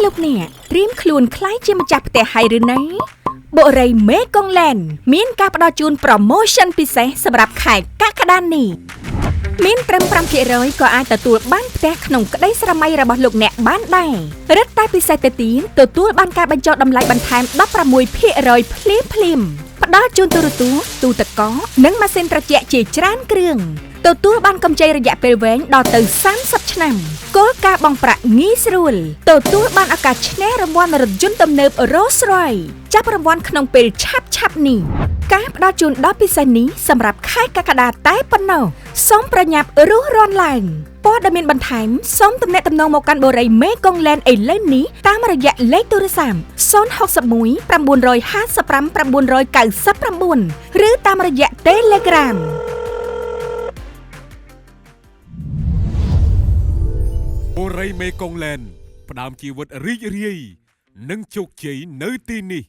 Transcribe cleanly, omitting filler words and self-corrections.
លោកអ្នកត្រៀមខ្លួនคล้ายជាម្ចាស់ផ្ទះហើយឬណីបុរីមេកុងឡែនមានការផ្ដល់ជូន promotion ពិសេសសម្រាប់ខែកក្កដានេះមានត្រឹម 5% ក៏អាចទទួលបានផ្ទះក្នុងក្តីស្រមៃរបស់លោកអ្នកបានដែររឹតតែពិសេសទៅទៀតទទួលបានការបញ្ចុះតម្លៃបន្ថែម 16% ភ្លាមផ្ដល់ជូនទូរទស្សន៍ទូទឹកកកនិងម៉ាស៊ីនត្រជាក់ជាច្រើនគ្រឿងទទួលបានកម្ចីរយៈពេលវែងដល់ទៅ30ឆ្នាំគោលការណ៍បង់ប្រាក់ងាយស្រួលទទួលបានឱកាសឈ្នះរង្វាន់រថយន្តទំនើប Rolls-Royce ចាប់រង្វាន់ក្នុងពេលឆាប់នេះការផ្ដល់ជូនដល់ពិសេសនេះសម្រាប់ខែកក្កដាតែប៉ុណ្ណោះសូមប្រញាប់រស់រាន់ឡើងព័ត៌មានបន្ថែមសូមទំនាក់ទំនងមកកាន់បុរីមេកុងឡែនឥឡូវនេះតាមរយៈលេខទូរស័ព្ទ061 955 999ឬតាមរយៈ Telegramបុរីមេកុងឡែនផ្ដើមជីវិតរីករាយនិងជោគជ័យនៅទីនេះ